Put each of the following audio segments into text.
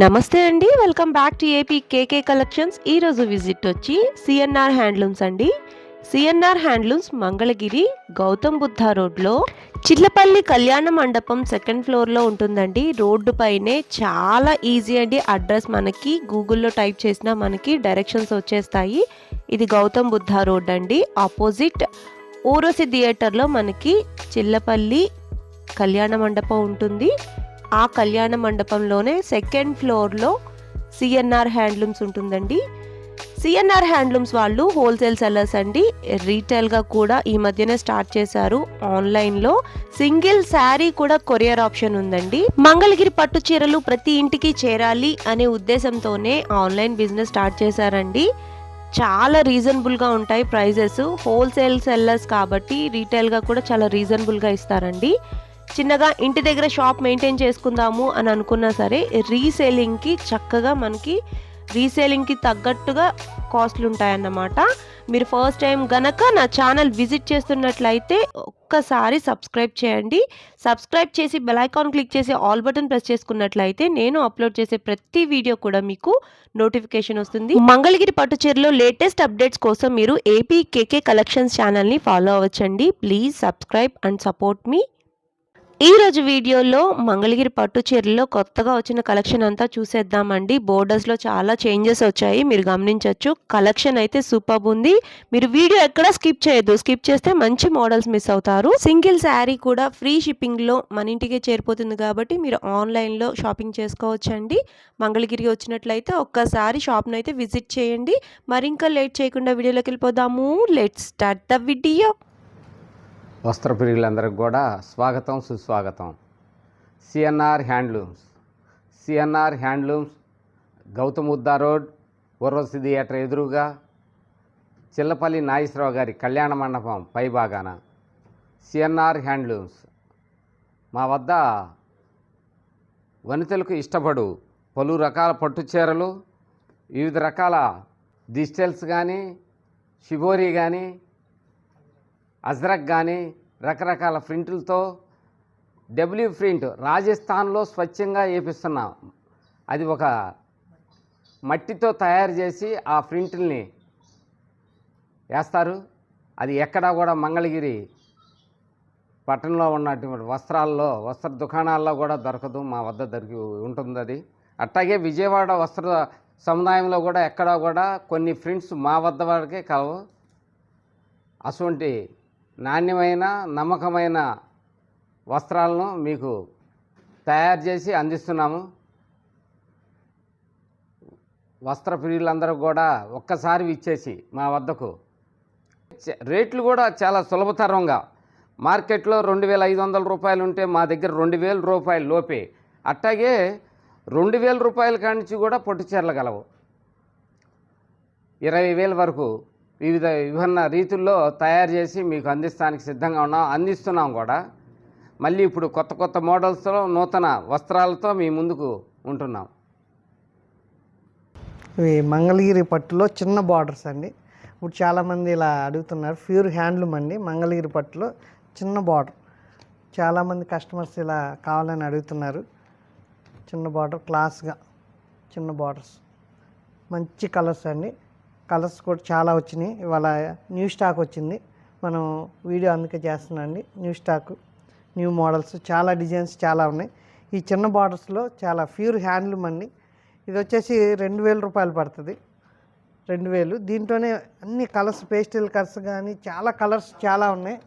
నమస్తే అండి. Welcome back to AP KK collections. ఈరోజు విజిట్ వచ్చి సిఎన్ఆర్ హ్యాండ్లూమ్స్ అండి. సిఎన్ఆర్ హ్యాండ్లూమ్స్ మంగళగిరి గౌతమ్ బుద్ధ రోడ్లో చిట్లపల్లి కళ్యాణ మండపం సెకండ్ ఫ్లోర్లో ఉంటుందండి. రోడ్డు పైనే చాలా ఈజీ అండి. అడ్రస్ మనకి గూగుల్లో టైప్ చేసినా మనకి డైరెక్షన్స్ వచ్చేస్తాయి. ఇది గౌతమ్ బుద్ధ రోడ్ అండి. ఆపోజిట్ ఊరసి థియేటర్లో మనకి చిల్లపల్లి కళ్యాణ మండపం ఉంటుంది. ఆ కళ్యాణ మండపంలోనే సెకండ్ ఫ్లోర్లో సిఎన్ఆర్ హ్యాండ్లూమ్స్ ఉంటుందండి. సిఎన్ఆర్ హ్యాండ్లూమ్స్ వాళ్ళు హోల్సేల్ సెల్లర్స్ అండి. రీటైల్గా కూడా ఈ మధ్యనే స్టార్ట్ చేశారు. ఆన్లైన్లో సింగిల్ శారీ కూడా కొరియర్ ఆప్షన్ ఉందండి. మంగళగిరి పట్టు చీరలు ప్రతి ఇంటికి చేరాలి అనే ఉద్దేశంతోనే ఆన్లైన్ బిజినెస్ స్టార్ట్ చేశారండి. చాలా రీజనబుల్గా ఉంటాయి ప్రైజెస్. హోల్సేల్ సెల్లర్స్ కాబట్టి రీటైల్గా కూడా చాలా రీజనబుల్గా ఇస్తారండి. చిన్నగా ఇంటి దగ్గర షాప్ మెయింటైన్ చేసుకుందాము అని అనుకున్నా సరే రీసేలింగ్కి చక్కగా మనకి రీసేలింగ్కి తగ్గట్టుగా కాస్ట్లు ఉంటాయన్నమాట. మీరు ఫస్ట్ టైం గనక నా ఛానల్ విజిట్ చేస్తున్నట్లయితే ఒక్కసారి సబ్స్క్రైబ్ చేయండి. సబ్స్క్రైబ్ చేసి బెల్ ఐకాన్ క్లిక్ చేసి ఆల్ బటన్ ప్రెస్ చేసుకున్నట్లయితే నేను అప్లోడ్ చేసే ప్రతి వీడియో కూడా మీకు నోటిఫికేషన్ వస్తుంది. మంగళగిరి పట్టు చీరలో లేటెస్ట్ అప్డేట్స్ కోసం మీరు ఏపీ కేకే కలెక్షన్స్ ఛానల్ని ఫాలో అవ్వచ్చండి. Please subscribe and support me. ఈరోజు వీడియోలో మంగళగిరి పట్టు చీరల్లో కొత్తగా వచ్చిన కలెక్షన్ అంతా చూసేద్దామండి. బోర్డర్స్లో చాలా చేంజెస్ వచ్చాయి, మీరు గమనించవచ్చు. కలెక్షన్ అయితే సూపర్ ఉంది. మీరు వీడియో ఎక్కడ స్కిప్ చేయొద్దు. స్కిప్ చేస్తే మంచి మోడల్స్ మిస్ అవుతారు. సింగిల్ శారీ కూడా ఫ్రీ షిప్పింగ్లో మన ఇంటికే చేరిపోతుంది కాబట్టి మీరు ఆన్లైన్లో షాపింగ్ చేసుకోవచ్చండి. మంగళగిరి వచ్చినట్లయితే ఒక్కసారి షాప్ను అయితే విజిట్ చేయండి. మరి ఇంకా లేట్ చేయకుండా వీడియోలోకి వెళ్ళిపోదాము. Let's start the video. వస్త్రప్రియులందరికీ కూడా స్వాగతం, సుస్వాగతం. CNR handlooms Gautam Buddha road Urvashi theatre ఎదురుగా చిల్లపల్లి నాగేశ్వరరావు గారి కళ్యాణ మండపం పై భాగాన సిఎన్ఆర్ హ్యాండ్లూమ్స్. మా వద్ద వనితలకు ఇష్టపడు పలు రకాల పట్టు చీరలు, వివిధ రకాల డిజిటల్స్ కానీ, షిబోరి కానీ, అజ్రక్ కానీ రకరకాల ప్రింటులతో డబ్ల్యూ ప్రింట్ రాజస్థాన్లో స్వచ్ఛంగా వేపిస్తున్నాం. అది ఒక మట్టితో తయారు చేసి ఆ ప్రింటుల్ని వేస్తారు. అది ఎక్కడా కూడా మంగళగిరి పట్టణంలో ఉన్నటువంటి వస్త్ర దుకాణాల్లో కూడా దొరకదు, మా వద్ద దొరికి ఉంటుంది అది. అట్లాగే విజయవాడ వస్త్ర సముదాయంలో కూడా ఎక్కడా కూడా కొన్ని ప్రింట్స్ మా వద్ద వరకే కలవు. అటువంటి నాణ్యమైన నమ్మకమైన వస్త్రాలను మీకు తయారు చేసి అందిస్తున్నాము. వస్త్ర ప్రియులందరూ కూడా ఒక్కసారి ఇచ్చేసి మా వద్దకు. రేట్లు కూడా చాలా సులభతరంగా, మార్కెట్లో 2,500 రూపాయలు ఉంటే మా దగ్గర 2,000 రూపాయల లోపే. అట్లాగే 2,000 రూపాయల కానించి కూడా పట్టు చీరలు గలవు. 20,000 వరకు విభిన్న రీతుల్లో తయారు చేసి మీకు అందిస్తానికి సిద్ధంగా అందిస్తున్నాం కూడా. మళ్ళీ ఇప్పుడు కొత్త కొత్త మోడల్స్తో నూతన వస్త్రాలతో మీ ముందుకు ఉంటున్నాం. ఇవి మంగళగిరి పట్టులో చిన్న బార్డర్స్ అండి. ఇప్పుడు చాలామంది ఇలా అడుగుతున్నారు. ప్యూర్ హ్యాండ్లూమ్ అండి, మంగళగిరి పట్టులో చిన్న బార్డర్. చాలామంది కస్టమర్స్ ఇలా కావాలని అడుగుతున్నారు. చిన్న బార్డర్, క్లాస్గా చిన్న బార్డర్స్, మంచి కలర్స్ అండి. కలర్స్ కూడా చాలా వచ్చినాయి. ఇవాళ న్యూ స్టాక్ వచ్చింది, మనం వీడియో అందుకే చేస్తున్నాం అండి. న్యూ స్టాక్, న్యూ మోడల్స్, చాలా డిజైన్స్ చాలా ఉన్నాయి. ఈ చిన్న బార్డర్స్లో చాలా ప్యూర్ హ్యాండ్లూమ్ అండి. ఇది వచ్చేసి 2,000 రూపాయలు పడుతుంది. 2,000. దీంట్లోనే అన్ని కలర్స్, పేస్టల్ కలర్స్ కానీ చాలా కలర్స్ చాలా ఉన్నాయి.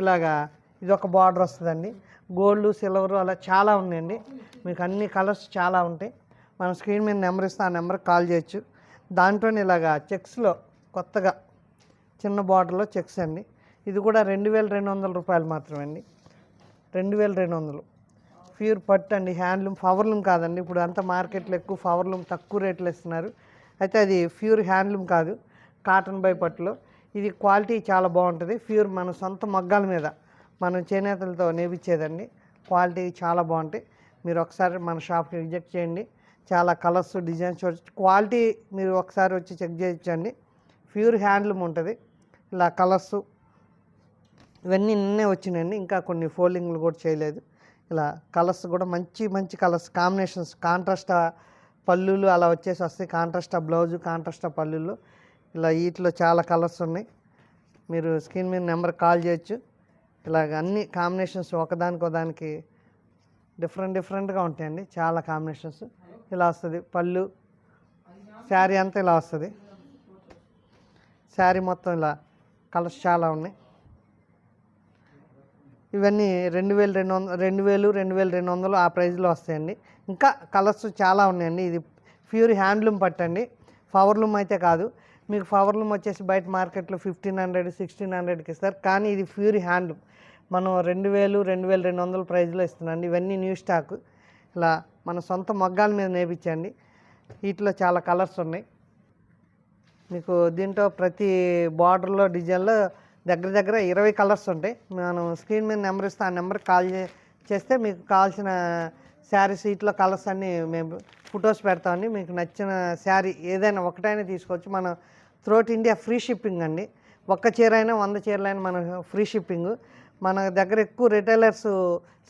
ఇలాగా ఇది ఒక బార్డర్ వస్తుందండి. గోల్డ్, సిల్వర్ అలా చాలా ఉన్నాయండి. మీకు అన్ని కలర్స్ చాలా ఉంటాయి. మనం స్క్రీన్ మీద నెంబర్ ఇస్తే ఆ నెంబర్కి కాల్ చేయొచ్చు. దాంట్లోనే ఇలాగా చెక్స్లో కొత్తగా చిన్న బార్డర్లో చెక్స్ అండి. ఇది కూడా 2,200 రూపాయలు మాత్రమే అండి. 2,200. ప్యూర్ పట్టు అండి, హ్యాండ్లూమ్, పవర్లూమ్ కాదండి. ఇప్పుడు అంతా మార్కెట్లో ఎక్కువ పవర్లూమ్ తక్కువ రేట్లు ఇస్తున్నారు. అయితే అది ప్యూర్ హ్యాండ్లూమ్ కాదు, కాటన్ బై పట్టులో. ఇది క్వాలిటీ చాలా బాగుంటుంది. ప్యూర్ మన సొంత మగ్గాల మీద మనం చేనేతలతో నేర్పించేదండి. క్వాలిటీ చాలా బాగుంటాయి. మీరు ఒకసారి మన షాప్కి విజిట్ చేయండి. చాలా కలర్స్, డిజైన్స్, క్వాలిటీ మీరు ఒకసారి వచ్చి చెక్ చేయొచ్చండి. ప్యూర్ హ్యాండ్లూమ్ ఉంటుంది. ఇలా కలర్స్ ఇవన్నీ నిన్నే వచ్చినాయండి. ఇంకా కొన్ని ఫోల్డింగ్లు కూడా చేయలేదు. ఇలా కలర్స్ కూడా మంచి మంచి కలర్స్ కాంబినేషన్స్, కాంట్రాస్ట్ పళ్ళులు అలా వచ్చేసి వస్తాయి. కాంట్రాస్ట్ బ్లౌజు, కాంట్రాస్ట్ పళ్ళులు, ఇలా వీటిలో చాలా కలర్స్ ఉన్నాయి. మీరు స్క్రీన్ మీద నెంబర్ కాల్ చేయొచ్చు. ఇలాగ అన్ని కాంబినేషన్స్ ఒకదానికి డిఫరెంట్గా ఉంటాయండి. చాలా కాంబినేషన్స్ ఇలా వస్తుంది. పళ్ళు శారీ అంతా ఇలా వస్తుంది. శారీ మొత్తం ఇలా కలర్స్ చాలా ఉన్నాయి. ఇవన్నీ 2200 ఆ ప్రైస్లో వస్తాయండి. ఇంకా కలర్స్ చాలా ఉన్నాయండి. ఇది ప్యూర్ హ్యాండ్లూమ్ పట్టండి, పవర్లూమ్ అయితే కాదు. మీకు పవర్లూమ్ వచ్చేసి బయట మార్కెట్లో 1500, 1600కి ఇస్తారు. కానీ ఇది ప్యూర్ హ్యాండ్లూమ్ మనం 2000, 2200 ప్రైస్లో ఇస్తున్నాండి. ఇవన్నీ న్యూ స్టాక్. ఇలా మన సొంత మగ్గాల మీద నేర్పించండి. వీటిలో చాలా కలర్స్ ఉన్నాయి. మీకు దీంట్లో ప్రతి బార్డర్లో డిజైన్లో దగ్గర 20 కలర్స్ ఉంటాయి. మనం స్క్రీన్ మీద నెంబర్ ఇస్తే ఆ నెంబర్కి కాల్ చేస్తే మీకు కావాల్సిన శారీస్ వీటిలో కలర్స్ అన్నీ మేము ఫొటోస్ పెడతామండి. మీకు నచ్చిన శారీ ఏదైనా ఒకటైనా తీసుకోవచ్చు. మన త్రూఅవుట్ ఇండియా ఫ్రీ షిప్పింగ్ అండి. ఒక్క చీర అయినా 100 చీరలైనా మన ఫ్రీ షిప్పింగ్. మన దగ్గర ఎక్కువ రిటైలర్స్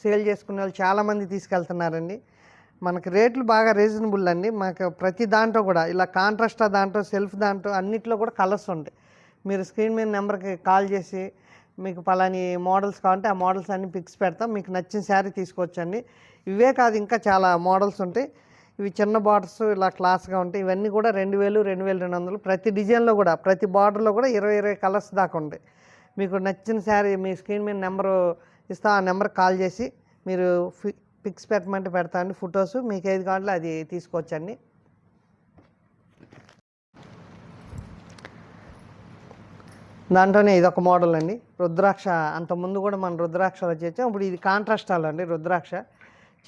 సేల్ చేసుకునే వాళ్ళు చాలామంది తీసుకెళ్తున్నారండి. మనకి రేట్లు బాగా రీజనబుల్ అండి. మాకు ప్రతి దాంట్లో కూడా ఇలా కాంట్రాస్ట్ దాంట్లో, సెల్ఫ్ దాంట్లో అన్నిట్లో కూడా కలర్స్ ఉంటాయి. మీరు స్క్రీన్ మీద నెంబర్కి కాల్ చేసి మీకు పలాని మోడల్స్ కావాలంటే ఆ మోడల్స్ అన్ని పిక్స్ పెడతాం. మీకు నచ్చిన శారీ తీసుకోవచ్చండి. ఇవే కాదు ఇంకా చాలా మోడల్స్ ఉంటాయి. ఇవి చిన్న బార్డర్స్ ఇలా క్లాస్గా ఉంటాయి. ఇవన్నీ కూడా 2000, 2200. ప్రతి డిజైన్లో కూడా ప్రతి బార్డర్లో కూడా 20 కలర్స్ దాకా ఉంటాయి. మీకు నచ్చిన శారీ మీ స్క్రీన్ మీద నెంబరు ఇస్తా, ఆ నెంబర్కి కాల్ చేసి మీరు పిక్స్ పెట్టమంటే పెడతా అండి. ఫొటోస్ మీకు ఏది కావాలో అది తీసుకోవచ్చండి. దాంట్లోనే ఇదొక మోడల్ అండి, రుద్రాక్ష. అంతకుముందు కూడా మన రుద్రాక్షలు వచ్చేసాం. ఇప్పుడు ఇది కాంట్రాస్టాలు అండి. రుద్రాక్ష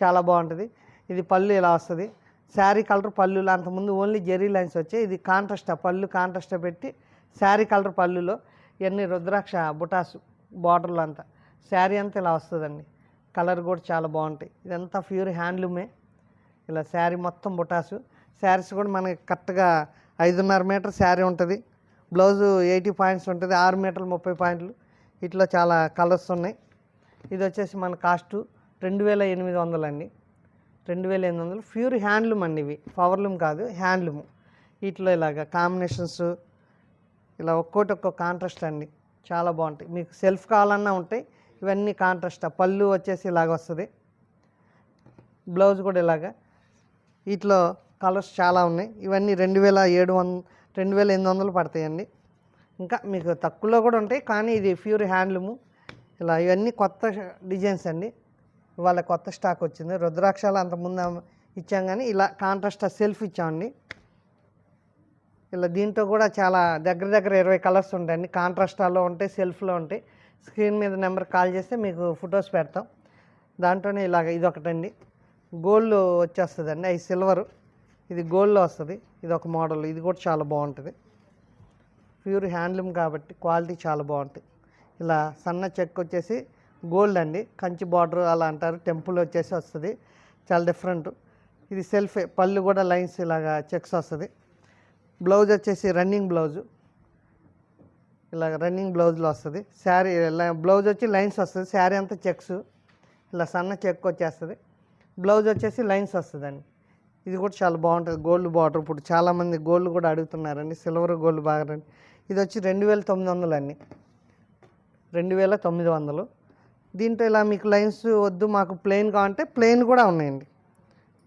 చాలా బాగుంటుంది. ఇది పళ్ళు ఇలా వస్తుంది. శారీ కలర్ పళ్ళులో అంతకుముందు ఓన్లీ జెరీ లైన్స్ వచ్చాయి. ఇది కాంట్రాస్ట్, పళ్ళు కాంట్రాస్ట్ పెట్టి శారీ కలర్ పళ్ళులో ఇవన్నీ రుద్రాక్ష బుటాసు బార్డర్లు అంతా. శారీ అంతా ఇలా వస్తుందండి. కలర్ కూడా చాలా బాగుంటాయి. ఇదంతా ప్యూర్ హ్యాండ్లూమే. ఇలా శారీ మొత్తం బుటాసు. శారీస్ కూడా మనకి కరెక్ట్గా 5.5 మీటర్ శారీ ఉంటుంది. బ్లౌజు 80 పాయింట్స్ ఉంటుంది. 6 మీటర్లు 30 పాయింట్లు. ఇట్లా చాలా కలర్స్ ఉన్నాయి. ఇది వచ్చేసి మన కాస్టు 2800 అండి. 2800 ప్యూర్ హ్యాండ్లూమ్ అండి. ఇవి పవర్లూమ్ కాదు, హ్యాండ్లూమ్. వీటిలో ఇలాగ కాంబినేషన్స్ ఇలా ఒక్కొక్క కాంట్రాస్ట్ అండి. చాలా బాగుంటాయి. మీకు సెల్ఫ్ కావాలన్నా ఉంటాయి. ఇవన్నీ కాంట్రాస్ట్. పళ్ళు వచ్చేసి ఇలాగ వస్తుంది. బ్లౌజ్ కూడా ఇలాగా. వీటిలో కలర్స్ చాలా ఉన్నాయి. ఇవన్నీ 2800 పడతాయండి. ఇంకా మీకు తక్కువలో కూడా ఉంటాయి, కానీ ఇది ప్యూర్ హ్యాండ్లూము. ఇలా ఇవన్నీ కొత్త డిజైన్స్ అండి. ఇవాళ కొత్త స్టాక్ వచ్చింది. రుద్రాక్షలు అంతకుముందు ఇచ్చాం, కానీ ఇలా కాంట్రాస్ట్ సెల్ఫ్ ఇచ్చామండి. ఇలా దీంట్లో కూడా చాలా దగ్గర 20 కలర్స్ ఉంటాయండి. కాంట్రాస్టాలో ఉంటాయి, సెల్ఫ్లో ఉంటాయి. స్క్రీన్ మీద నెంబర్ కాల్ చేస్తే మీకు ఫొటోస్ పెడతాం. దాంట్లోనే ఇలాగ ఇది ఒకటండి, గోల్డ్ వచ్చేస్తుందండి. అది సిల్వరు, ఇది గోల్డ్లో వస్తుంది. ఇది ఒక మోడల్. ఇది కూడా చాలా బాగుంటుంది. ప్యూర్ హ్యాండ్లూమ్ కాబట్టి క్వాలిటీ చాలా బాగుంటుంది. ఇలా సన్న చెక్ వచ్చేసి గోల్డ్ అండి. కంచి బార్డర్ అలా అంటారు. టెంపుల్ వచ్చేసి వస్తుంది. చాలా డిఫరెంట్. ఇది సెల్ఫే. పళ్ళు కూడా లైన్స్ ఇలాగా చెక్స్ వస్తుంది. బ్లౌజ్ వచ్చేసి రన్నింగ్ బ్లౌజు. ఇలా రన్నింగ్ బ్లౌజ్లో వస్తుంది. శారీ బ్లౌజ్ వచ్చి లైన్స్ వస్తుంది. శారీ అంతా చెక్స్. ఇలా సన్న చెక్ వచ్చేస్తుంది. బ్లౌజ్ వచ్చేసి లైన్స్ వస్తుందండి. ఇది కూడా చాలా బాగుంటుంది. Gold border. ఇప్పుడు చాలామంది గోల్డ్ కూడా అడుగుతున్నారండి. సిల్వర్ గోల్డ్ బాగా రండి. ఇది వచ్చి 2900 అండి. 2900. దీంట్లో ఇలా మీకు లైన్స్ వద్దు, మాకు ప్లెయిన్ కావాలంటే ప్లెయిన్ కూడా ఉన్నాయండి.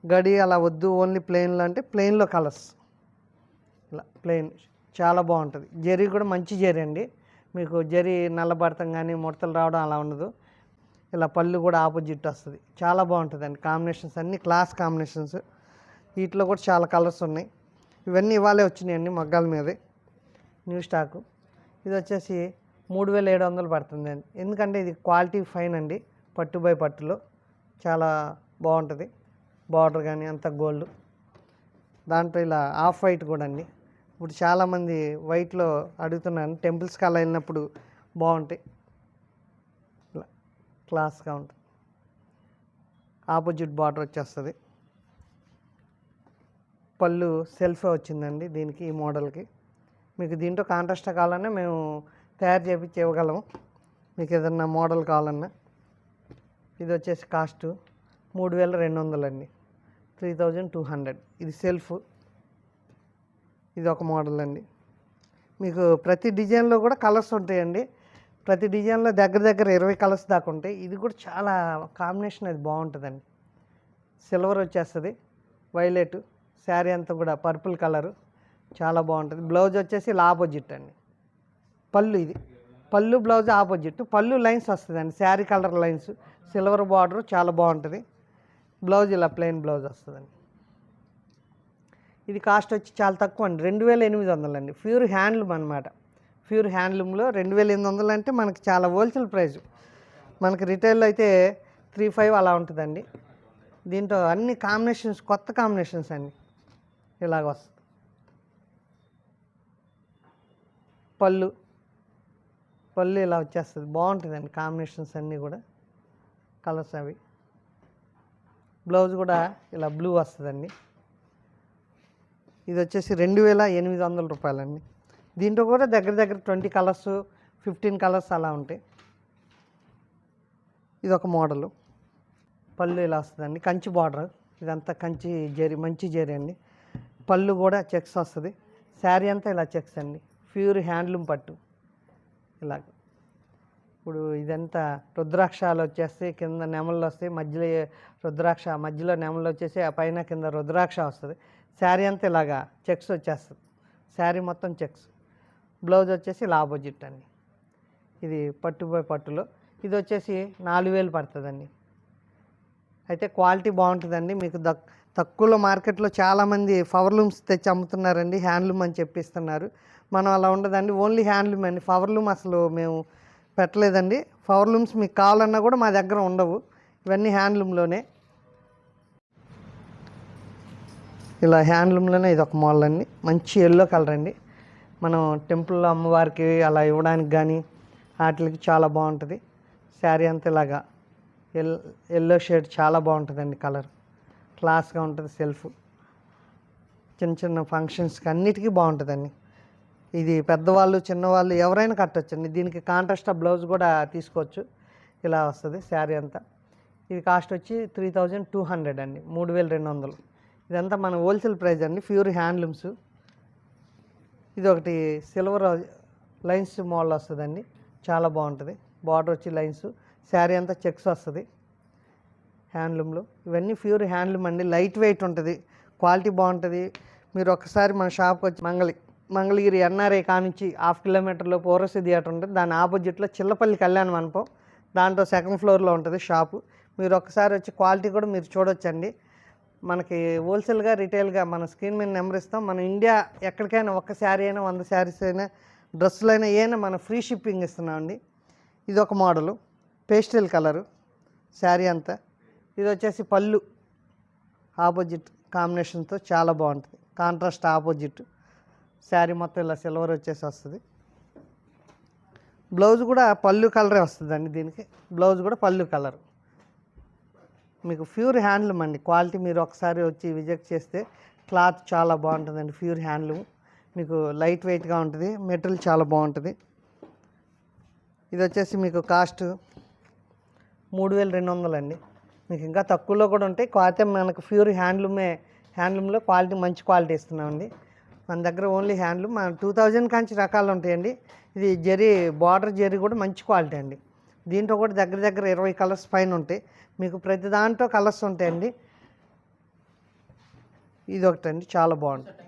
గడి అలా వద్దు, ఓన్లీ ప్లెయిన్లో అంటే ప్లెయిన్లో కలర్స్. ఇలా ప్లెయిన్ చాలా బాగుంటుంది. జరీ కూడా మంచి జరీ అండి. మీకు జరీ నల్లబడతాం కానీ ముడతలు రావడం అలా ఉండదు. ఇలా పళ్ళు కూడా ఆపోజిట్ వస్తుంది. చాలా బాగుంటుందండి. కాంబినేషన్స్ అన్నీ క్లాస్ కాంబినేషన్స్. వీటిలో కూడా చాలా కలర్స్ ఉన్నాయి. ఇవన్నీ ఇవాళే వచ్చినాయండి మగ్గాల మీదే, న్యూ స్టాకు. ఇది వచ్చేసి 3700 పడుతుందండి. ఎందుకంటే ఇది క్వాలిటీ ఫైన్ అండి. పట్టు బై పట్టులో చాలా బాగుంటుంది. బార్డర్ కానీ అంత గోల్డ్. దాంట్లో ఇలా ఆఫ్ వైట్ కూడా అండి. ఇప్పుడు చాలామంది వైట్లో అడుగుతున్నాను. టెంపుల్స్కి అలా వెళ్ళినప్పుడు బాగుంటాయి. ఇలా క్లాస్గా ఉంటుంది. ఆపోజిట్ బార్డర్ వచ్చేస్తుంది. పళ్ళు సెల్ఫే వచ్చిందండి దీనికి, ఈ మోడల్కి. మీకు దీంట్లో కాంట్రాస్ట్ కావాలన్నా మేము తయారు చేయించి ఇవ్వగలము. మీకు ఏదన్నా మోడల్ కావాలన్నా ఇది వచ్చేసి కాస్ట్ 3200 అండి, 3200. ఇది సెల్ఫ్, ఇది ఒక మోడల్ అండి. మీకు ప్రతి డిజైన్లో కూడా కలర్స్ ఉంటాయండి. ప్రతి డిజైన్లో దగ్గర దగ్గర 20 కలర్స్ దాకా ఉంటాయి. ఇది కూడా చాలా కాంబినేషన్ అది బాగుంటుందండి. సిల్వర్ వచ్చేస్తుంది, వైలెట్, శారీ అంతా కూడా పర్పుల్ కలరు, చాలా బాగుంటుంది. బ్లౌజ్ వచ్చేసి ఇలా ఆపోజిట్ అండి. పళ్ళు, ఇది పళ్ళు, బ్లౌజ్ ఆపోజిట్. పళ్ళు లైన్స్ వస్తుందండి, sari colour lines, silver border, చాలా బాగుంటుంది. బ్లౌజ్ ఇలా ప్లెయిన్ బ్లౌజ్ వస్తుందండి. ఇది కాస్ట్ వచ్చి చాలా తక్కువ అండి, 2800 అండి. ప్యూర్ హ్యాండ్లూమ్ అనమాట. ప్యూర్ హ్యాండ్లూమ్లో 2800 అంటే మనకి చాలా హోల్సేల్ ప్రైస్. మనకి రిటైల్లో అయితే 35 అలా ఉంటుందండి. దీంట్లో అన్ని కాంబినేషన్స్, కొత్త కాంబినేషన్స్ అండి. ఇలాగ వస్తుంది. పళ్ళు ఇలా వచ్చేస్తుంది, బాగుంటుందండి. కాంబినేషన్స్ అన్నీ కూడా కలర్స్ అవి. బ్లౌజ్ కూడా ఇలా బ్లూ వస్తుందండి. ఇది వచ్చేసి 2800 రూపాయలండి. దీంట్లో కూడా దగ్గర దగ్గర 20 కలర్స్, 15 కలర్స్ అలా ఉంటాయి. ఇది ఒక మోడలు. పళ్ళు ఇలా వస్తుందండి, కంచి బార్డర్, ఇదంతా కంచి జరీ, మంచి జరీ అండి. పళ్ళు కూడా చెక్స్ వస్తుంది, శారీ అంతా ఇలా చెక్స్ అండి. ప్యూర్ హ్యాండ్లూమ్ పట్టు ఇలాగ. ఇప్పుడు ఇదంతా రుద్రాక్షాలు వచ్చేస్తే కింద నెమళ్ళు వస్తాయి, మధ్యలో రుద్రాక్ష, మధ్యలో నెమళ్ళు వచ్చేసి ఆ పైన కింద రుద్రాక్ష వస్తుంది. శారీ అంతా ఇలాగా చెక్స్ వచ్చేస్తుంది, శారీ మొత్తం చెక్స్. బ్లౌజ్ వచ్చేసి ఇలా ఆపోజిట్ అండి. ఇది పట్టులో ఇది వచ్చేసి 4000 పడుతుందండి. అయితే క్వాలిటీ బాగుంటుందండి. మీకు తక్కువలో మార్కెట్లో చాలామంది పవర్ లూమ్స్ తెచ్చి అమ్ముతున్నారండి, హ్యాండ్లూమ్ అని చెప్పిస్తున్నారు. మనం అలా ఉండదండి, ఓన్లీ హ్యాండ్లూమ్ అండి. పవర్ లూమ్ అసలు మేము పెట్టలేదండి. పవర్ లూమ్స్ మీకు కావాలన్నా కూడా మా దగ్గర ఉండవు, ఇవన్నీ హ్యాండ్లూమ్లోనే. ఇలా హ్యాండ్లూమ్లోనే ఇది ఒక మోడల్ అండి, మంచి ఎల్లో కలర్ అండి. మనం టెంపుల్లో అమ్మవారికి అలా ఇవ్వడానికి కానీ వాటికి చాలా బాగుంటుంది. శారీ అంతా ఇలాగా ఎల్లో షేడ్, చాలా బాగుంటుందండి. కలర్ క్లాస్గా ఉంటుంది. సెల్ఫ్ చిన్న చిన్న ఫంక్షన్స్కి అన్నిటికీ బాగుంటుందండి. ఇది పెద్దవాళ్ళు, చిన్నవాళ్ళు ఎవరైనా కట్టొచ్చండి. దీనికి కాంట్రాస్ట్ బ్లౌజ్ కూడా తీసుకోవచ్చు. ఇలా వస్తుంది శారీ అంతా. ఇది కాస్ట్ వచ్చి 3200 అండి, 3200. ఇదంతా మన హోల్సేల్ ప్రైస్ అండి, ప్యూర్ హ్యాండ్లూమ్స్. ఇది ఒకటి సిల్వర్ లైన్స్ మోడల్ వస్తుందండి, చాలా బాగుంటుంది. బార్డర్ వచ్చి లైన్స్, శారీ అంతా చెక్స్ వస్తుంది హ్యాండ్లూమ్లో. ఇవన్నీ ప్యూర్ హ్యాండ్లూమ్ అండి, లైట్ వెయిట్ ఉంటుంది, క్వాలిటీ బాగుంటుంది. మీరు ఒకసారి మన షాప్కి వచ్చి మంగళగిరి ఎన్ఆర్ఐ కానించి 1/2 కిలోమీటర్లో పౌరసి థియేటర్ ఉంటుంది, దాని ఆపోజిట్లో చిల్లపల్లి కళ్యాణ మండపం, దాంట్లో 2nd ఫ్లోర్లో ఉంటుంది షాపు. మీరు ఒకసారి వచ్చి క్వాలిటీ కూడా మీరు చూడొచ్చండి. మనకి హోల్సేల్గా, రిటైల్గా మన స్క్రీన్ మీద నెంబర్ ఇస్తాం. మన ఇండియా ఎక్కడికైనా, ఒక్క శారీ అయినా, 100 శారీస్ అయినా, డ్రెస్సులు అయినా, ఏమైనా మన ఫ్రీ షిప్పింగ్ ఇస్తున్నామండి. ఇది ఒక మోడలు, పేస్టల్ కలరు శారీ అంతా. ఇది వచ్చేసి పళ్ళు ఆపోజిట్ కాంబినేషన్తో చాలా బాగుంటుంది, కాంట్రాస్ట్ ఆపోజిట్. శారీ మొత్తం ఇలా సిల్వర్ వచ్చేసి వస్తుంది. బ్లౌజ్ కూడా పళ్ళు కలరే వస్తుందండి. దీనికి బ్లౌజ్ కూడా పళ్ళు కలర్. మీకు ప్యూర్ హ్యాండ్లూమ్ అండి, క్వాలిటీ మీరు ఒకసారి వచ్చి విజిట్ చేస్తే క్లాత్ చాలా బాగుంటుందండి. ప్యూర్ హ్యాండ్లూమ్, మీకు లైట్ వెయిట్గా ఉంటుంది, మెటీరియల్ చాలా బాగుంటుంది. ఇది వచ్చేసి మీకు కాస్ట్ 3200 అండి. మీకు ఇంకా తక్కువలో కూడా ఉంటాయి. క్వాలిటీ మనకు ప్యూర్ హ్యాండ్లూమ్లో క్వాలిటీ, మంచి క్వాలిటీ ఇస్తున్నామండి. మన దగ్గర ఓన్లీ హ్యాండ్లూమ్. మన 2000 కాంచి రకాలు ఉంటాయండి. ఇది జరీ, బార్డర్ జరీ కూడా మంచి క్వాలిటీ అండి. దీంట్లో కూడా దగ్గర దగ్గర 20 కలర్స్ పైన ఉంటాయి. మీకు ప్రతి దాంట్లో కలర్స్ ఉంటాయండి. ఇది ఒకటండి, చాలా బాగుంటుంది.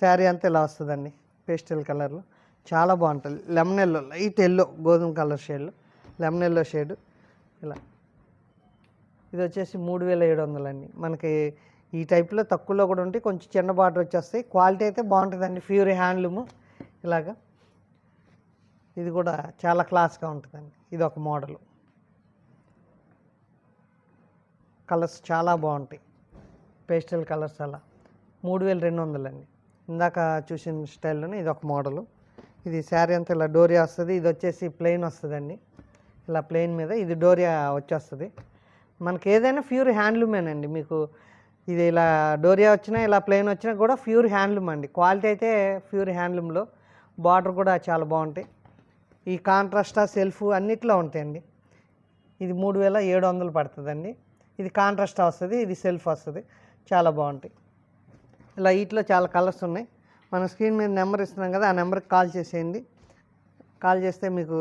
శారీ అంతా ఇలా వస్తుందండి, పేస్టల్ కలర్లో, చాలా బాగుంటుంది. లెమన్ ఎల్లో, లైట్ ఎల్లో, గోధుమ కలర్ షేడ్లో లెమన్ ఎల్లో షేడ్ ఇలా. ఇది వచ్చేసి 3700 అండి. మనకి ఈ టైప్లో తక్కువలో కూడా ఉంటాయి, కొంచెం చిన్న బార్డర్ వచ్చేస్తాయి. క్వాలిటీ అయితే బాగుంటుందండి, ప్యూర్ హ్యాండ్లూము ఇలాగా. ఇది కూడా చాలా క్లాస్గా ఉంటుందండి. ఇది ఒక మోడలు. కలర్స్ చాలా బాగుంటాయి, పేస్టల్ కలర్స్ అలా. 3200 అండి. ఇందాక చూసిన స్టైల్లోనే ఇది ఒక మోడలు. ఇది శారీ అంతా ఇలా డోరియా వస్తుంది. ఇది వచ్చేసి ప్లెయిన్ వస్తుందండి, ఇలా ప్లెయిన్ మీద ఇది డోరియా వచ్చేస్తుంది. మనకి ఏదైనా ప్యూర్ హ్యాండ్లూమేనండి. మీకు ఇది ఇలా డోరియా వచ్చినా, ఇలా ప్లెయిన్ వచ్చినా కూడా ప్యూర్ హ్యాండ్లూమ్ అండి. క్వాలిటీ అయితే ప్యూర్ హ్యాండ్లూమ్లో. బార్డర్ కూడా చాలా బాగుంటాయి. ఈ కాంట్రాస్ట్, సెల్ఫ్ అన్నిట్లో ఉంటాయండి. ఇది 3700 పడుతుందండి. ఇది కాంట్రాస్ట్ వస్తుంది, ఇది సెల్ఫ్ వస్తుంది, చాలా బాగుంటాయి. ఇలా వీటిలో చాలా కలర్స్ ఉన్నాయి. మన స్క్రీన్ మీద నెంబర్ ఇస్తున్నాం కదా, ఆ నెంబర్కి కాల్ చేసేయండి. కాల్ చేస్తే మీకు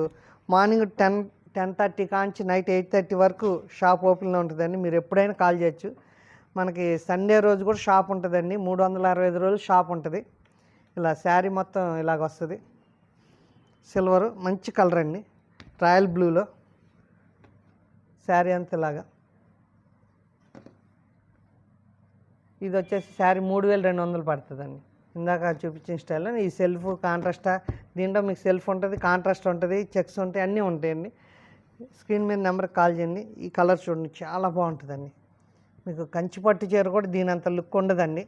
మార్నింగ్ 10:30 కాంచి నైట్ 8:30 వరకు షాప్ ఓపెన్లో ఉంటుందండి. మీరు ఎప్పుడైనా కాల్ చేయొచ్చు. మనకి సండే రోజు కూడా షాప్ ఉంటుందండి. 365 రోజులు షాప్ ఉంటుంది. ఇలా శారీ మొత్తం ఇలాగ వస్తుంది. సిల్వరు మంచి కలర్ అండి, రాయల్ బ్లూలో శారీ అంతా ఇలాగా. ఇది వచ్చేసి శారీ 3200 పడుతుందండి. ఇందాక చూపించిన స్టైల్లో ఈ సెల్ఫ్ కాంట్రాస్టా, దీంట్లో మీకు సెల్ఫ్ ఉంటుంది, కాంట్రాస్ట్ ఉంటుంది, చెక్స్ ఉంటాయి, అన్నీ ఉంటాయండి. స్క్రీన్ మీద నెంబర్కి కాల్ చేయండి. ఈ కలర్ చూడండి, చాలా బాగుంటుందండి. మీకు కంచి పట్టు చీర కూడా దీని అంత లుక్ ఉండదండి.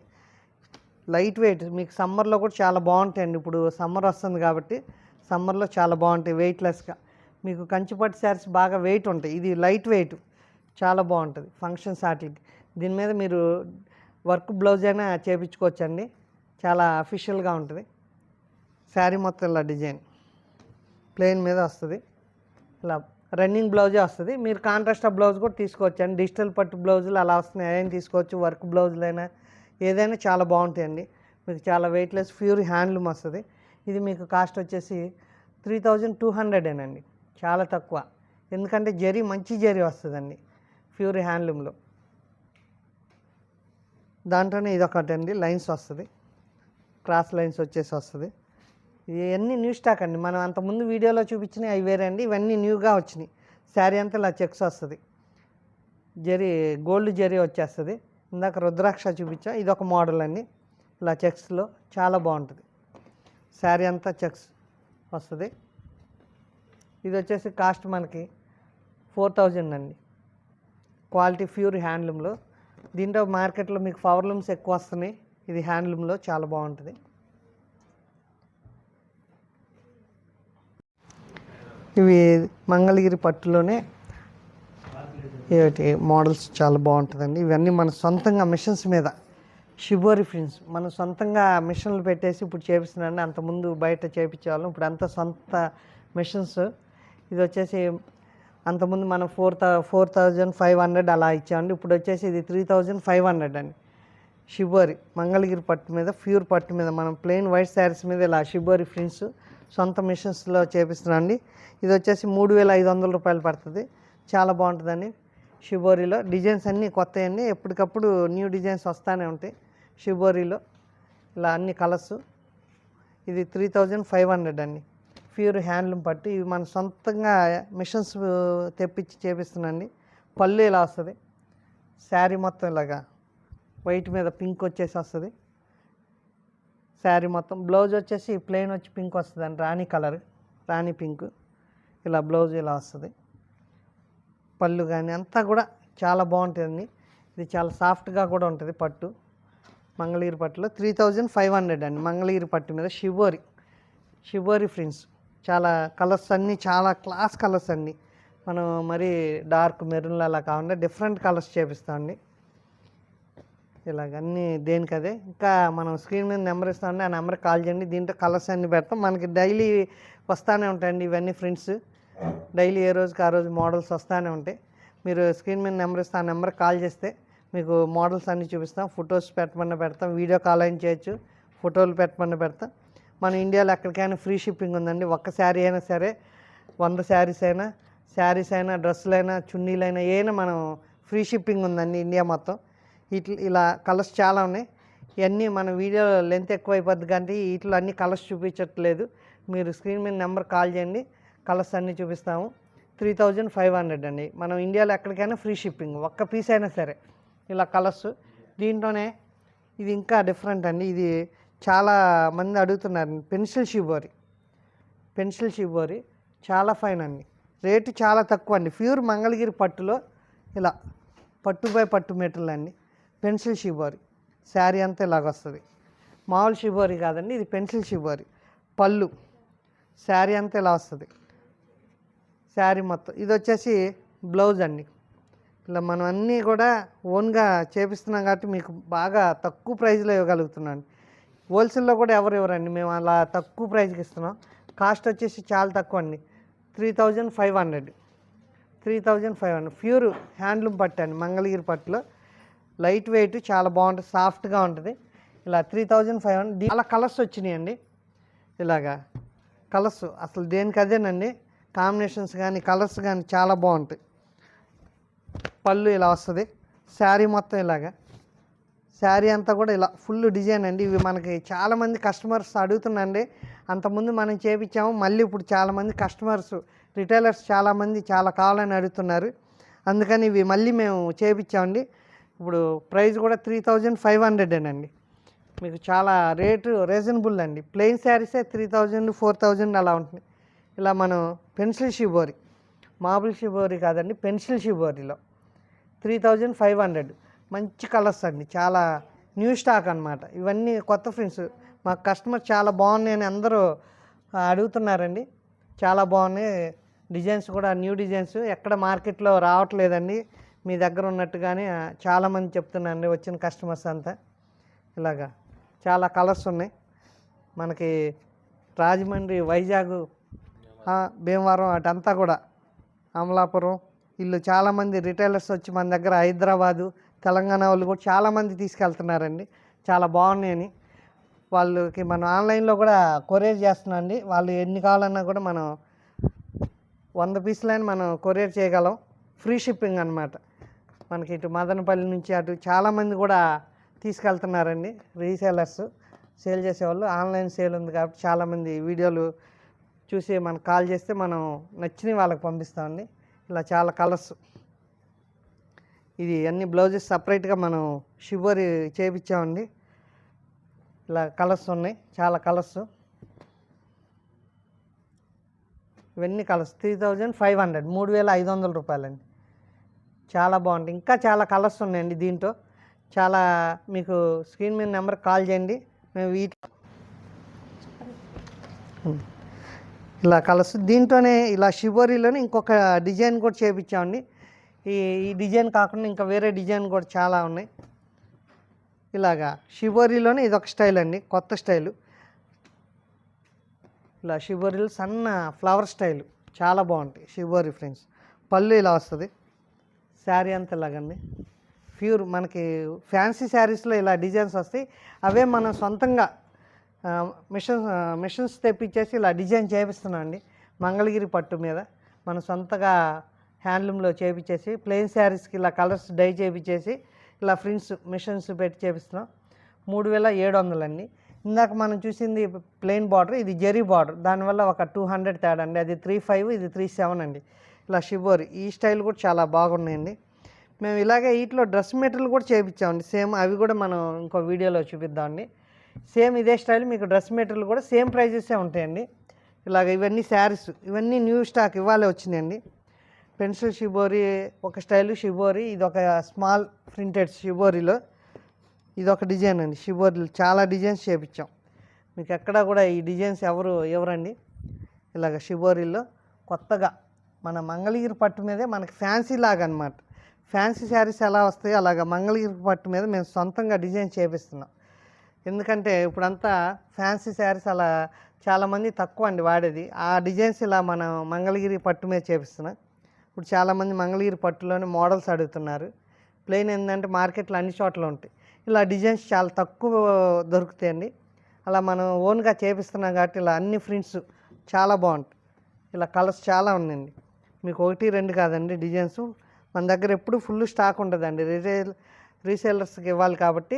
లైట్ వెయిట్, మీకు సమ్మర్లో కూడా చాలా బాగుంటాయండి. ఇప్పుడు సమ్మర్ వస్తుంది కాబట్టి సమ్మర్లో చాలా బాగుంటాయి వెయిట్లెస్గా. మీకు కంచి పట్టు శారీస్ బాగా వెయిట్ ఉంటాయి, ఇది లైట్ వెయిట్, చాలా బాగుంటుంది ఫంక్షన్స్ వాటికి. దీని మీద మీరు వర్క్ బ్లౌజ్ అయినా చేయించుకోవచ్చండి, చాలా అఫీషియల్గా ఉంటుంది. శారీ మొత్తం ఇలా డిజైన్ ప్లెయిన్ మీద వస్తుంది. ఇలా రన్నింగ్ బ్లౌజే వస్తుంది. మీరు కాంట్రాస్ట్ బ్లౌజ్ కూడా తీసుకోవచ్చు అండి. డిజిటల్ పట్టు బ్లౌజులు అలా వస్తున్నాయి, ఏదైనా తీసుకోవచ్చు. వర్క్ బ్లౌజులైనా ఏదైనా చాలా బాగుంటాయండి. మీకు చాలా వెయిట్లెస్ ప్యూర్ హ్యాండ్లూమ్ వస్తుంది. ఇది మీకు కాస్ట్ వచ్చేసి 3200 అండి, చాలా తక్కువ. ఎందుకంటే జరీ మంచి జరీ వస్తుందండి ప్యూర్ హ్యాండ్లూమ్లో. దాంట్లోనే ఇది ఒకటి అండి, లైన్స్ వస్తుంది, క్రాస్ లైన్స్ వచ్చేసి వస్తుంది. ఇవన్నీ న్యూ స్టాక్ అండి. మనం అంతకుముందు వీడియోలో చూపించినవి అవి వేరే అండి, ఇవన్నీ న్యూగా వచ్చినాయి. శారీ అంతా ఇలా చెక్స్ వస్తుంది, జరీ గోల్డ్ జరీ వచ్చేస్తుంది. ఇందాక రుద్రాక్ష చూపించా, ఇది ఒక మోడల్ అండి, ఇలా చెక్స్లో చాలా బాగుంటుంది. శారీ అంతా చెక్స్ వస్తుంది. ఇది వచ్చేసి కాస్ట్ మనకి 4000 అండి, క్వాలిటీ ప్యూర్ హ్యాండ్లూమ్లో. దీంట్లో మార్కెట్లో మీకు పవర్లూమ్స్ ఎక్కువ వస్తున్నాయి, ఇది హ్యాండ్లూమ్లో చాలా బాగుంటుంది. ఇవి మంగళగిరి పట్టులోనే ఏటి మోడల్స్ చాలా బాగుంటుందండి. ఇవన్నీ మన సొంతంగా మిషన్స్ మీద షిబోరి ప్రింట్స్ మనం సొంతంగా మిషన్లు పెట్టేసి ఇప్పుడు చేపిస్తున్నాండి. అంతకుముందు బయట చేయించేవాళ్ళం, ఇప్పుడు అంతా సొంత మిషన్స్. ఇది వచ్చేసి అంతకుముందు మనం 4500 అలా ఇచ్చామండి. ఇప్పుడు వచ్చేసి ఇది 3500 అండి. షిబోరి మంగళగిరి పట్టు మీద, ప్యూర్ పట్టు మీద, మనం ప్లెయిన్ వైట్ శారీస్ మీద ఇలా షిబోరి ప్రింట్స్ సొంత మిషన్స్లో చేపిస్తున్నాం అండి. ఇది వచ్చేసి 3500 రూపాయలు పడుతుంది, చాలా బాగుంటుందండి. షిబోరిలో డిజైన్స్ అన్నీ కొత్తవి, ఎప్పటికప్పుడు న్యూ డిజైన్స్ వస్తూనే ఉంటాయి షిబోరిలో. ఇలా అన్ని కలర్స్. ఇది 3500 అండి, ప్యూర్ హ్యాండ్లూమ్ పట్టు. ఇవి మన సొంతంగా మిషన్స్ తెప్పించి చేపిస్తున్నాండి. పళ్ళు ఇలా వస్తుంది, శారీ మొత్తం ఇలాగా వైట్ మీద పింక్ వచ్చేసి వస్తుంది. శారీ మొత్తం బ్లౌజ్ వచ్చేసి ప్లెయిన్ వచ్చి పింక్ వస్తుందండి, రాణి కలర్, రాణి పింక్. ఇలా బ్లౌజ్ ఇలా వస్తుంది. పళ్ళు కానీ అంతా కూడా చాలా బాగుంటుందండి. ఇది చాలా సాఫ్ట్గా కూడా ఉంటుంది పట్టు. మంగళగిరి పట్టులో 3500 అండి. మంగళగిరి పట్టు మీద షిబోరి ప్రింట్స్, చాలా కలర్స్ అన్నీ చాలా క్లాస్ కలర్స్ అండి. మనం మరీ డార్క్ మెరూన్లు అలా కాకుండా డిఫరెంట్ కలర్స్ చేపిస్తామండి. ఇలాగన్నీ దేనికదే. ఇంకా మనం స్క్రీన్ మీద నెంబర్ ఇస్తామండి, ఆ నెంబర్కి కాల్ చేయండి. దీంట్లో కలర్స్ అన్నీ పెడతాం. మనకి డైలీ వస్తూనే ఉంటాయండి ఇవన్నీ ప్రింట్స్, డైలీ ఏ రోజుకి ఆ రోజు మోడల్స్ వస్తూనే ఉంటాయి. మీరు స్క్రీన్ మీద నెంబర్ ఇస్తే ఆ నెంబర్కి కాల్ చేస్తే మీకు మోడల్స్ అన్నీ చూపిస్తాం. ఫొటోస్ పెట్టమన్నా పెడతాం, వీడియో కాల్ అయినా చేయొచ్చు, ఫోటోలు పెట్టమన్నా పెడతాం. మన ఇండియాలో ఎక్కడికైనా ఫ్రీ షిప్పింగ్ ఉందండి. ఒక్క శారీ అయినా సరే, 100 శారీస్ అయినా డ్రెస్సులైనా చున్నీలైనా ఏమైనా మనం ఫ్రీ షిప్పింగ్ ఉందండి ఇండియా మొత్తం. ఇలా కలర్స్ చాలా ఉన్నాయి. ఇవన్నీ మన వీడియో లెంత్ ఎక్కువ అయిపోద్ది కానీ వీటిలో అన్ని కలర్స్ చూపించట్లేదు. మీరు స్క్రీన్ మీద నెంబర్ కాల్ చేయండి, కలర్స్ అన్నీ చూపిస్తాము. 3500 అండి. మనం ఇండియాలో ఎక్కడికైనా ఫ్రీ షిప్పింగ్, ఒక్క పీస్ అయినా సరే. ఇలా కలర్స్. దీంట్లోనే ఇది ఇంకా డిఫరెంట్ అండి, ఇది చాలా మంది అడుగుతున్నారు. పెన్సిల్ షిబోరి చాలా ఫైన్ అండి, రేటు చాలా తక్కువ అండి. ప్యూర్ మంగళగిరి పట్టులో ఇలా పట్టు బై పట్టు మెటీరియల్ అండి. పెన్సిల్ షిబోరి శారీ అంతా ఇలాగ వస్తుంది. మామూలు షిబోరి కాదండి, ఇది పెన్సిల్ షిబోరి. పళ్ళు శారీ అంతా ఇలా వస్తుంది, శారీ మొత్తం. ఇది వచ్చేసి బ్లౌజ్ అండి. ఇలా మనం అన్నీ కూడా ఓన్గా చేపిస్తున్నాం కాబట్టి మీకు బాగా తక్కువ ప్రైస్లో ఇవ్వగలుగుతున్నాను. హోల్సేల్లో కూడా ఎవరు ఇవ్వరండి, మేము అలా తక్కువ ప్రైస్కి ఇస్తున్నాం. కాస్ట్ వచ్చేసి చాలా తక్కువ అండి, 3500. 3500 ప్యూర్ హ్యాండ్లూమ్ పట్టు అండి, మంగళగిరి పట్టులో లైట్ వెయిట్, చాలా బాగుంటుంది, సాఫ్ట్గా ఉంటుంది. ఇలా 3500. చాలా కలర్స్ వచ్చినాయండి. ఇలాగా కలర్స్ అసలు దేనికి అదేనండి, కాంబినేషన్స్ కానీ కలర్స్ కానీ చాలా బాగుంటాయి. పళ్ళు ఇలా వస్తుంది, శారీ మొత్తం ఇలాగా, శారీ అంతా కూడా ఇలా ఫుల్ డిజైన్ అండి. ఇవి మనకి చాలామంది కస్టమర్స్ అడుగుతున్నాండి. అంతకుముందు మనం చేపించాము, మళ్ళీ ఇప్పుడు చాలామంది కస్టమర్స్ రిటైలర్స్ చాలామంది చాలా కావాలని అడుగుతున్నారు. అందుకని ఇవి మళ్ళీ మేము చేపించామండి. ఇప్పుడు ప్రైస్ కూడా 3500 అండి. మీకు చాలా రేటు రీజనబుల్ అండి. ప్లెయిన్ శారీసే 3000, 4000 అలా ఉంటుంది. ఇలా మనం పెన్సిల్ షిబోరి, మామూలు షిబోరి కాదండి, పెన్సిల్ షిబోరిలో 3500. మంచి కలర్స్ అండి, చాలా న్యూ స్టాక్ అనమాట. ఇవన్నీ కొత్త ఫ్రెండ్స్, మా కస్టమర్ చాలా బాగున్నాయని అందరూ అడుగుతున్నారండి. చాలా బాగున్నాయి డిజైన్స్ కూడా, న్యూ డిజైన్స్ ఎక్కడ మార్కెట్లో రావట్లేదండి. మీ దగ్గర ఉన్నట్టుగానే చాలామంది చెప్తున్నారండి వచ్చిన కస్టమర్స్ అంతా. ఇలాగా చాలా కలర్స్ ఉన్నాయి. మనకి రాజమండ్రి, వైజాగ్, భీమవరం అటంతా కూడా, అమలాపురం ఇల్లు చాలామంది రిటైలర్స్ వచ్చి మన దగ్గర, హైదరాబాదు, తెలంగాణ వాళ్ళు కూడా చాలామంది తీసుకెళ్తున్నారండి. చాలా బాగున్నాయని వాళ్ళకి మనం ఆన్లైన్లో కూడా కొరియర్ చేస్తున్నాం అండి. వాళ్ళు ఎన్ని కావాలన్నా కూడా మనం 100 పీసులని మనం కొరియర్ చేయగలం. ఫ్రీ షిప్పింగ్ అనమాట. మనకి ఇటు మదనపల్లి నుంచి అటు చాలామంది కూడా తీసుకెళ్తున్నారండి. రీసేలర్స్, సేల్ చేసేవాళ్ళు. ఆన్లైన్ సేల్ ఉంది కాబట్టి చాలామంది వీడియోలు చూసి మనకు కాల్ చేస్తే మనం నచ్చినవి వాళ్ళకి పంపిస్తామండి. ఇలా చాలా కలర్స్. ఇది అన్ని బ్లౌజెస్ సపరేట్గా మనం షిబోరి చేయించామండి. ఇలా కలర్స్ ఉన్నాయి, చాలా కలర్స్. ఇవన్నీ కలర్స్ 3500, 3500 రూపాయలండి. చాలా బాగుంటాయి. ఇంకా చాలా కలర్స్ ఉన్నాయండి దీంట్లో. చాలా మీకు స్క్రీన్ మీద నెంబర్ కాల్ చేయండి. మేము ఇలా కలర్స్ దీంట్లోనే, ఇలా షిబోరిలోనే ఇంకొక డిజైన్ కూడా చేయించామండి. ఈ డిజైన్ కాకుండా ఇంకా వేరే డిజైన్ కూడా చాలా ఉన్నాయి. ఇలాగా షిబోరిలోనే ఇదొక స్టైల్ అండి, కొత్త స్టైలు. ఇలా షిబోరిలో సన్న ఫ్లవర్ స్టైలు చాలా బాగుంటాయి షిబోరి ఫ్రెండ్స్. పళ్ళు ఇలా వస్తుంది, శారీ అంతా ఇలాగండి. ప్యూర్ మనకి ఫ్యాన్సీ శారీస్లో ఇలా డిజైన్స్ వస్తాయి. అవే మనం సొంతంగా మిషన్స్ తెప్పించేసి ఇలా డిజైన్ చేపిస్తున్నాం అండి. మంగళగిరి పట్టు మీద మనం సొంతగా హ్యాండ్లూమ్లో చేపించేసి, ప్లెయిన్ శారీస్కి ఇలా కలర్స్ డై చేపించేసి ఇలా ఫ్రిన్స్ మిషన్స్ పెట్టి చేపిస్తున్నాం. 3700 అండి. ఇందాక మనం చూసింది ప్లెయిన్ బార్డర్, ఇది జెరీ బార్డర్, దానివల్ల ఒక 200 తేడా అండి. అది 35, ఇది 37 అండి. ఇలా షిబోరి ఈ స్టైల్ కూడా చాలా బాగున్నాయండి. మేము ఇలాగే వీటిలో డ్రెస్ మెటీరియల్ కూడా చేయించామండి సేమ్. అవి కూడా మనం ఇంకో వీడియోలో చూపిద్దామండి. సేమ్ ఇదే స్టైల్ మీకు డ్రెస్ మెటీరియల్ కూడా సేమ్ ప్రైజెసే ఉంటాయండి. ఇలాగ ఇవన్నీ శారీస్, ఇవన్నీ న్యూ స్టాక్ ఇవాళే వచ్చినాయండి. పెన్సిల్ షిబోరి ఒక స్టైలు షిబోరి, ఇది ఒక స్మాల్ ప్రింటెడ్ షిబోరిలో ఇది ఒక డిజైన్ అండి. షిబోరిలో చాలా డిజైన్స్ చేయించాం. మీకు ఎక్కడా కూడా ఈ డిజైన్స్ ఎవరండి. ఇలాగ షిబోరిలో కొత్తగా మన మంగళగిరి పట్టు మీదే మనకి ఫ్యాన్సీ లాగా అనమాట. ఫ్యాన్సీ శారీస్ ఎలా వస్తాయో అలాగ మంగళగిరి పట్టు మీద మేము సొంతంగా డిజైన్ చేపిస్తున్నాం. ఎందుకంటే ఇప్పుడంతా ఫ్యాన్సీ శారీస్ అలా చాలామంది తక్కువ అండి వాడేది. ఆ డిజైన్స్ ఇలా మనం మంగళగిరి పట్టు మీద చేపిస్తున్నాం. ఇప్పుడు చాలామంది మంగళగిరి పట్టులోనే మోడల్స్ అడుగుతున్నారు. ప్లెయిన్ ఏంటంటే మార్కెట్లో అన్ని చోట్ల ఉంటాయి. ఇలా డిజైన్స్ చాలా తక్కువ దొరుకుతాయండి. అలా మనం ఓన్గా చేపిస్తున్నాం కాబట్టి ఇలా అన్ని ప్రింట్స్ చాలా బాగుంటాయి. ఇలా కలర్స్ చాలా ఉన్నాయండి. మీకు 1, 2 కాదండి డిజైన్స్. మన దగ్గర ఎప్పుడు ఫుల్ స్టాక్ ఉంటుందండి. రీసేలర్స్కి ఇవ్వాలి కాబట్టి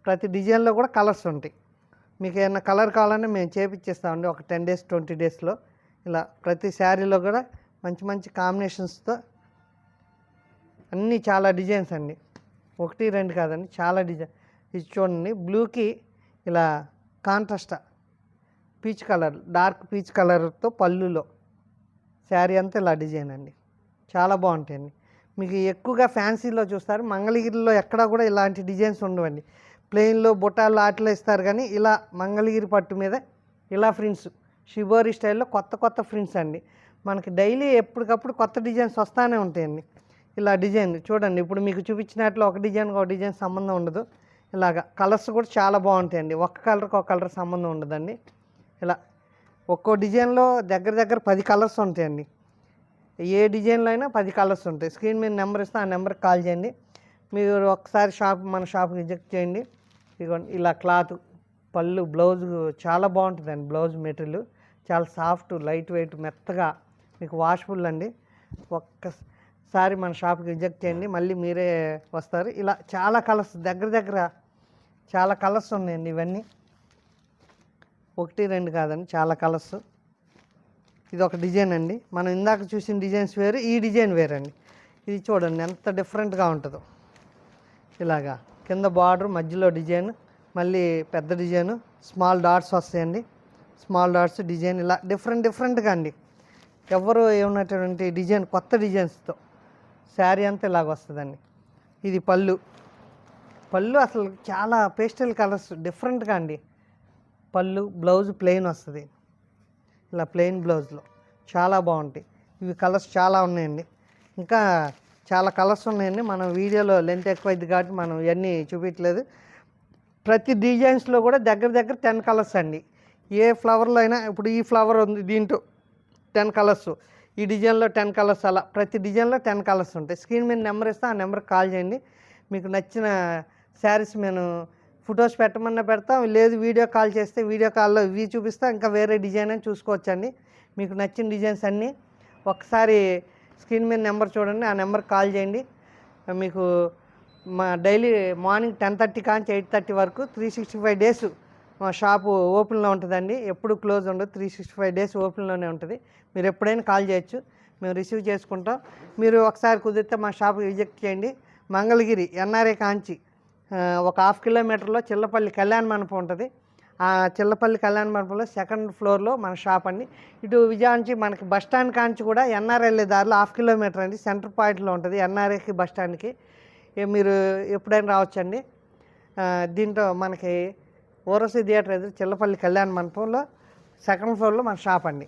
ప్రతి డిజైన్లో కూడా కలర్స్ ఉంటాయి. మీకు ఏమైనా కలర్ కావాలంటే మేము చేపించేస్తామండి ఒక 10 days 20 daysలో. ఇలా ప్రతి శారీలో కూడా మంచి మంచి కాంబినేషన్స్తో అన్నీ చాలా డిజైన్స్ అండి. 1, 2 కాదండి, చాలా డిజైన్. ఇది చూడండి, బ్లూకి ఇలా contrast peach colour, dark peach కలర్తో పళ్ళులో శారీ అంతా ఇలా డిజైన్ అండి. చాలా బాగుంటాయండి. మీకు ఎక్కువగా ఫ్యాన్సీలో చూస్తారు, మంగళగిరిలో ఎక్కడా కూడా ఇలాంటి డిజైన్స్ ఉండవండి. ప్లెయిన్లో బుట్టాలు ఆటలు ఇస్తారు, కానీ ఇలా మంగళగిరి పట్టు మీద ఇలా ప్రింట్స్ షిబోరి స్టైల్లో కొత్త కొత్త ప్రింట్స్ అండి. మనకి డైలీ ఎప్పటికప్పుడు కొత్త డిజైన్స్ వస్తూనే ఉంటాయండి. ఇలా డిజైన్ చూడండి, ఇప్పుడు మీకు చూపించినట్లు ఒక డిజైన్ సంబంధం ఉండదు. ఇలాగ కలర్స్ కూడా చాలా బాగుంటాయండి. ఒక కలర్కి ఒక కలర్ సంబంధం ఉండదండి. ఇలా ఒక్కో డిజైన్లో దగ్గర 10 కలర్స్ ఉంటాయండి. ఏ డిజైన్లో అయినా 10 కలర్స్ ఉంటాయి. స్క్రీన్ మీద నెంబర్ ఇస్తే ఆ నెంబర్కి కాల్ చేయండి. మీరు ఒకసారి మన షాప్కి విజిట్ చేయండి. ఇదిగోండి ఇలా క్లాత్, పళ్ళు, బ్లౌజ్ చాలా బాగుంటుందండి. బ్లౌజ్ మెటీరియల్ చాలా సాఫ్ట్, లైట్ వెయిట్, మెత్తగా, మీకు వాషబుల్ అండి. ఒక్కసారి మన షాప్కి విజిట్ చేయండి, మళ్ళీ మీరే వస్తారు. ఇలా చాలా కలర్స్, దగ్గర చాలా కలర్స్ ఉన్నాయండి. ఇవన్నీ 1, 2 కాదండి, చాలా కలర్స్. ఇది ఒక డిజైన్ అండి. మనం ఇందాక చూసిన డిజైన్స్ వేరు, ఈ డిజైన్ వేరండి. ఇది చూడండి ఎంత డిఫరెంట్గా ఉంటుందో. ఇలాగా కింద బార్డర్, మధ్యలో డిజైన్, మళ్ళీ పెద్ద డిజైను, స్మాల్ డాట్స్ వస్తాయండి. స్మాల్ డాట్స్ డిజైన్ ఇలా డిఫరెంట్గా అండి. ఎవరు ఏమన్నటువంటి డిజైన్, కొత్త డిజైన్స్తో శారీ అంతా ఇలాగ వస్తుందండి. ఇది పళ్ళు అసలు చాలా పేస్టల్ కలర్స్ డిఫరెంట్గా అండి. పళ్ళు, బ్లౌజ్ ప్లెయిన్ వస్తుంది. ఇలా ప్లెయిన్ బ్లౌజ్లో చాలా బాగుంటాయి. ఇవి కలర్స్ చాలా ఉన్నాయండి. ఇంకా చాలా కలర్స్ ఉన్నాయండి. మనం వీడియోలో లెంత్ ఎక్కువైంది కాబట్టి మనం ఇవన్నీ చూపించలేదు. ప్రతి డిజైన్స్లో కూడా దగ్గర 10 కలర్స్ అండి. ఏ ఫ్లవర్లో అయినా, ఇప్పుడు ఈ ఫ్లవర్ ఉంది, దీంట్లో 10 కలర్స్, ఈ డిజైన్లో 10 కలర్స్, అలా ప్రతి డిజైన్లో 10 కలర్స్ ఉంటాయి. స్క్రీన్ మీద నెంబర్ ఇస్తే ఆ నెంబర్కి కాల్ చేయండి. మీకు నచ్చిన శారీస్ మేము ఫొటోస్ పెట్టమన్నా పెడతాం, లేదు వీడియో కాల్ చేస్తే వీడియో కాల్లో ఇవి చూపిస్తా, ఇంకా వేరే డిజైన్ అని చూసుకోవచ్చండి. మీకు నచ్చిన డిజైన్స్ అన్నీ ఒకసారి స్క్రీన్ మీద నెంబర్ చూడండి, ఆ నెంబర్కి కాల్ చేయండి. మీకు మా డైలీ మార్నింగ్ 10:30 కాంచి 8:30 వరకు 365 డేస్ మా షాపు ఓపెన్లో ఉంటుందండి. ఎప్పుడు క్లోజ్ ఉండదు, 365 డేస్ ఓపెన్లోనే ఉంటుంది. మీరు ఎప్పుడైనా కాల్ చేయొచ్చు, మేము రిసీవ్ చేసుకుంటాం. మీరు ఒకసారి కుదిరితే మా షాప్ విజిట్ చేయండి. మంగళగిరి ఎన్ఆర్ఏ కాంచి ఒక 1/2 కిలోమీటర్లో చిల్లపల్లి కళ్యాణ మండపం ఉంటుంది. ఆ చిల్లపల్లి కళ్యాణ మండపంలో 2nd ఫ్లోర్లో మన షాప్ అండి. ఇటు విజయవాడ నుంచి మనకి బస్ స్టాండ్ కాంచి కూడా ఎన్ఆర్ఐ వెళ్ళే దారిలో 1/2 కిలోమీటర్ అండి. సెంటర్ పాయింట్లో ఉంటుంది ఎన్ఆర్ఐకి, బస్ స్టాండ్కి. మీరు ఎప్పుడైనా రావచ్చండి. దీంట్లో మనకి ఓరసి థియేటర్ ఎదురు చిల్లపల్లి కళ్యాణ మండపంలో 2nd ఫ్లోర్లో మన షాప్ అండి.